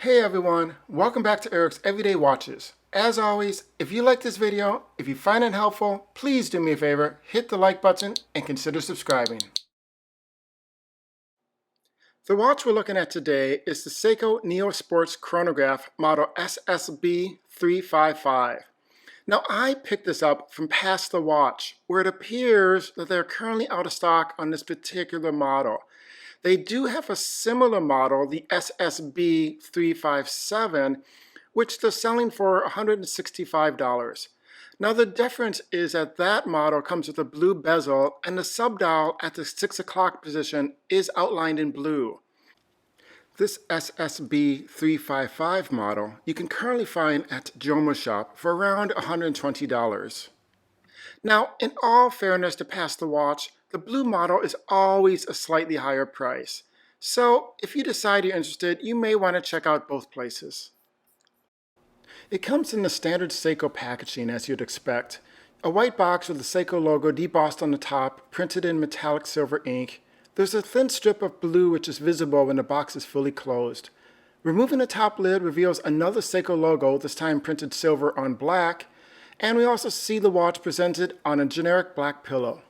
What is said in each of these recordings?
Hey everyone, welcome back to Eric's Everyday Watches. As always, if you like this video, if you find it helpful, please do me a favor, hit the like button and consider subscribing. The watch we're looking at today is the Seiko Neo Sports Chronograph model SSB355. Now I picked this up from Past the Watch, where it appears that they're currently out of stock on this particular model. They do have a similar model, the SSB357, which they're selling for $165. Now the difference is that model comes with a blue bezel and the subdial at the 6 o'clock position is outlined in blue. This SSB355 model you can currently find at Joma Shop for around $120. Now, in all fairness to Past the Watch, the blue model is always a slightly higher price. So if you decide you're interested, you may want to check out both places. It comes in the standard Seiko packaging as you'd expect. A white box with the Seiko logo debossed on the top, printed in metallic silver ink. There's a thin strip of blue which is visible when the box is fully closed. Removing the top lid reveals another Seiko logo, this time printed silver on black, and we also see the watch presented on a generic black pillow.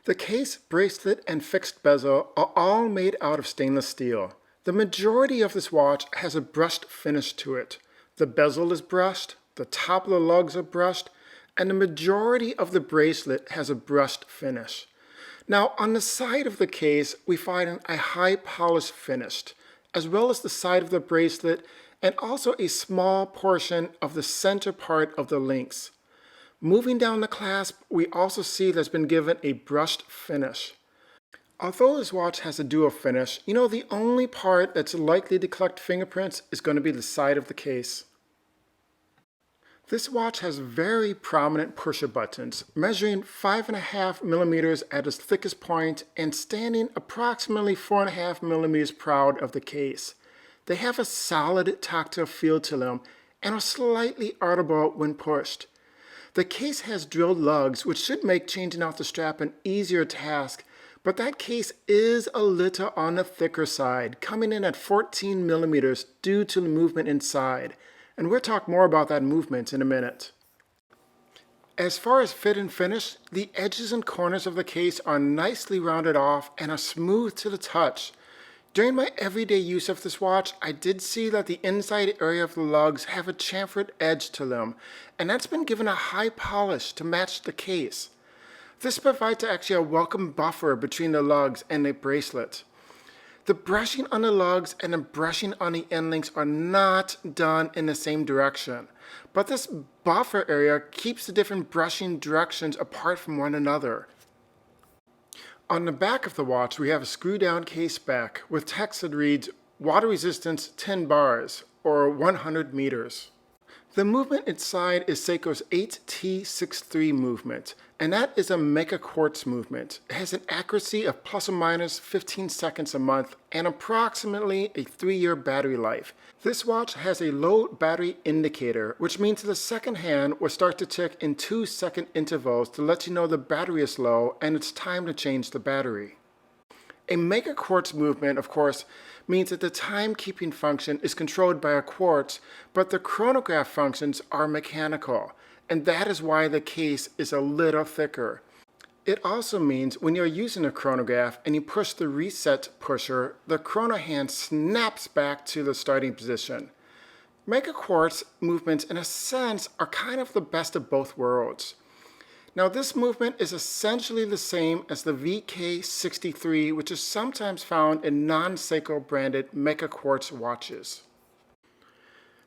The case, bracelet, and fixed bezel are all made out of stainless steel. The majority of this watch has a brushed finish to it. The bezel is brushed, the top of the lugs are brushed, and the majority of the bracelet has a brushed finish. Now, on the side of the case, we find a high polish finish, as well as the side of the bracelet and also a small portion of the center part of the links. Moving down the clasp, we also see that's been given a brushed finish. Although this watch has a dual finish, the only part that's likely to collect fingerprints is going to be the side of the case. This watch has very prominent pusher buttons, measuring 5.5 millimeters at its thickest point and standing approximately 4.5 millimeters proud of the case. They have a solid tactile feel to them and are slightly audible when pushed. The case has drilled lugs, which should make changing out the strap an easier task, but that case is a little on the thicker side, coming in at 14 millimeters due to the movement inside, and we'll talk more about that movement in a minute. As far as fit and finish, the edges and corners of the case are nicely rounded off and are smooth to the touch. During my everyday use of this watch, I did see that the inside area of the lugs have a chamfered edge to them, and that's been given a high polish to match the case. This provides actually a welcome buffer between the lugs and the bracelet. The brushing on the lugs and the brushing on the end links are not done in the same direction, but this buffer area keeps the different brushing directions apart from one another. On the back of the watch, we have a screw-down case back with text that reads, water resistance 10 bars, or 100 meters. The movement inside is Seiko's 8T63 movement, and that is a Mecha-quartz movement. It has an accuracy of plus or minus 15 seconds a month and approximately a 3-year battery life. This watch has a low battery indicator, which means the second hand will start to tick in 2-second intervals to let you know the battery is low and it's time to change the battery. A Mecha-quartz movement, of course, means that the timekeeping function is controlled by a quartz, but the chronograph functions are mechanical, and that is why the case is a little thicker. It also means when you're using a chronograph and you push the reset pusher, the chrono hand snaps back to the starting position. Mecha-quartz movements, in a sense, are kind of the best of both worlds. Now this movement is essentially the same as the VK63, which is sometimes found in non-Seiko branded Mecha-quartz watches.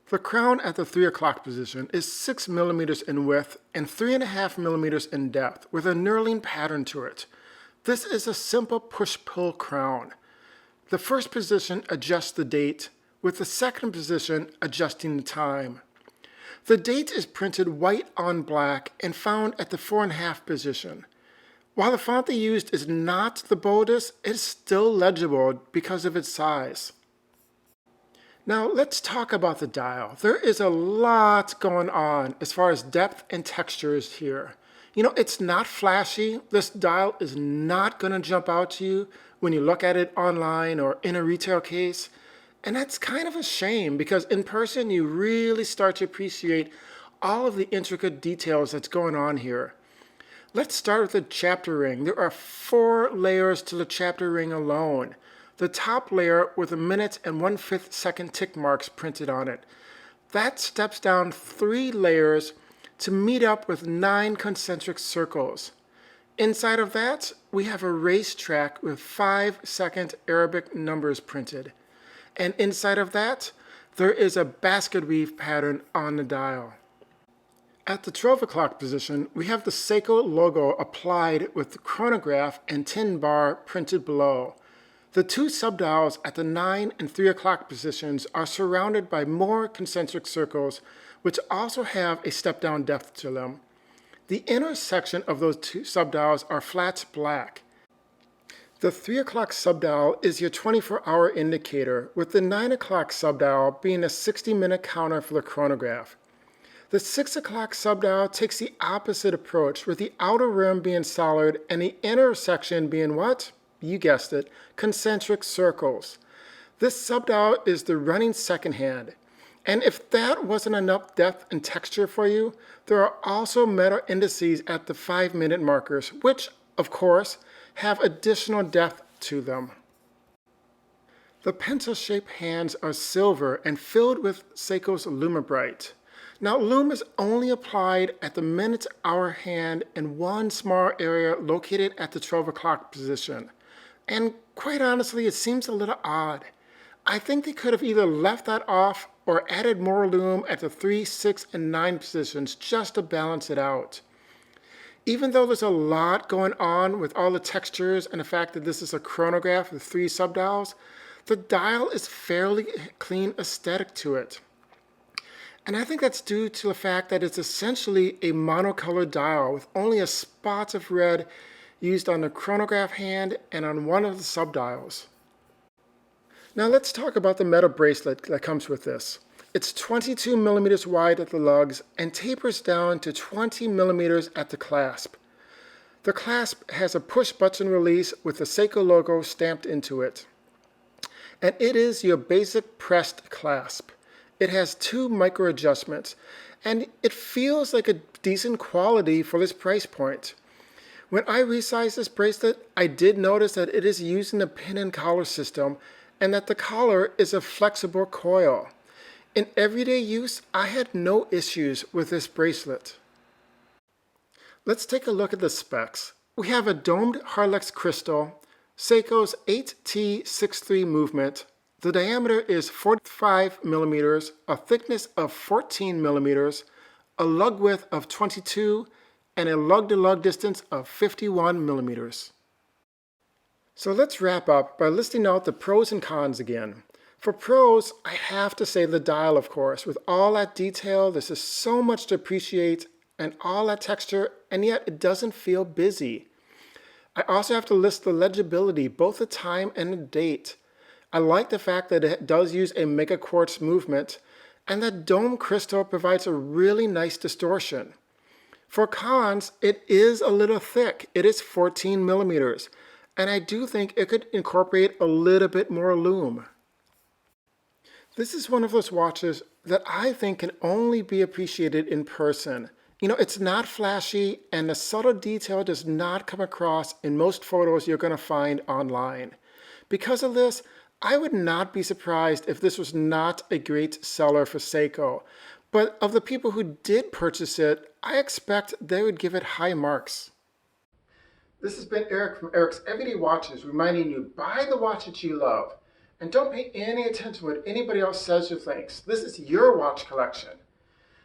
The crown at the 3 o'clock position is 6 millimeters in width and 3.5 millimeters in depth with a knurling pattern to it. This is a simple push-pull crown. The first position adjusts the date, with the second position adjusting the time. The date is printed white on black and found at the 4.5 position. While the font they used is not the boldest, it is still legible because of its size. Now let's talk about the dial. There is a lot going on as far as depth and textures here. It's not flashy. This dial is not going to jump out to you when you look at it online or in a retail case. And that's kind of a shame because in person you really start to appreciate all of the intricate details that's going on here. Let's start with the chapter ring. There are 4 layers to the chapter ring alone. The top layer with a minute and 1/5 second tick marks printed on it. That steps down 3 layers to meet up with 9 concentric circles. Inside of that, we have a racetrack with 5-second Arabic numbers printed. And inside of that, there is a basket weave pattern on the dial. At the 12 o'clock position, we have the Seiko logo applied with the chronograph and tin bar printed below. The 2 subdials at the 9 and 3 o'clock positions are surrounded by more concentric circles, which also have a step-down depth to them. The inner section of those 2 subdials are flat black. The 3 o'clock subdial is your 24-hour indicator, with the 9 o'clock subdial being a 60-minute counter for the chronograph. The 6 o'clock subdial takes the opposite approach, with the outer rim being solid and the inner section being what? You guessed it, concentric circles. This subdial is the running second hand. And if that wasn't enough depth and texture for you, there are also meta indices at the 5-minute markers, which, of course, have additional depth to them. The pencil-shaped hands are silver and filled with Seiko's Lumibrite. Now, lume is only applied at the minute-hour hand in one small area located at the 12 o'clock position. And quite honestly, it seems a little odd. I think they could have either left that off or added more lume at the 3, 6, and 9 positions just to balance it out. Even though there's a lot going on with all the textures and the fact that this is a chronograph with 3 subdials, the dial is fairly clean aesthetic to it. And I think that's due to the fact that it's essentially a monocolored dial with only a spot of red used on the chronograph hand and on one of the subdials. Now let's talk about the metal bracelet that comes with this. It's 22 millimeters wide at the lugs and tapers down to 20 millimeters at the clasp. The clasp has a push button release with the Seiko logo stamped into it. And it is your basic pressed clasp. It has 2 micro adjustments, and it feels like a decent quality for this price point. When I resized this bracelet, I did notice that it is using the pin and collar system, and that the collar is a flexible coil. In everyday use, I had no issues with this bracelet. Let's take a look at the specs. We have a domed Harlex crystal, Seiko's 8T63 movement. The diameter is 45 millimeters, a thickness of 14 millimeters, a lug width of 22, and a lug-to-lug distance of 51 millimeters. So let's wrap up by listing out the pros and cons again. For pros, I have to say the dial, of course. With all that detail, this is so much to appreciate, and all that texture, and yet it doesn't feel busy. I also have to list the legibility, both the time and the date. I like the fact that it does use a Mecha-quartz movement, and that dome crystal provides a really nice distortion. For cons, it is a little thick. It is 14 millimeters, and I do think it could incorporate a little bit more lume. This is one of those watches that I think can only be appreciated in person. You know, it's not flashy, and the subtle detail does not come across in most photos you're going to find online. Because of this, I would not be surprised if this was not a great seller for Seiko. But of the people who did purchase it, I expect they would give it high marks. This has been Eric from Eric's Everyday Watches, reminding you, buy the watch that you love. And don't pay any attention to what anybody else says or thinks. This is your watch collection.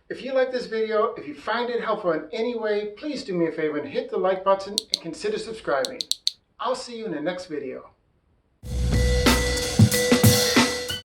If you like this video, if you find it helpful in any way, please do me a favor and hit the like button and consider subscribing. I'll see you in the next video.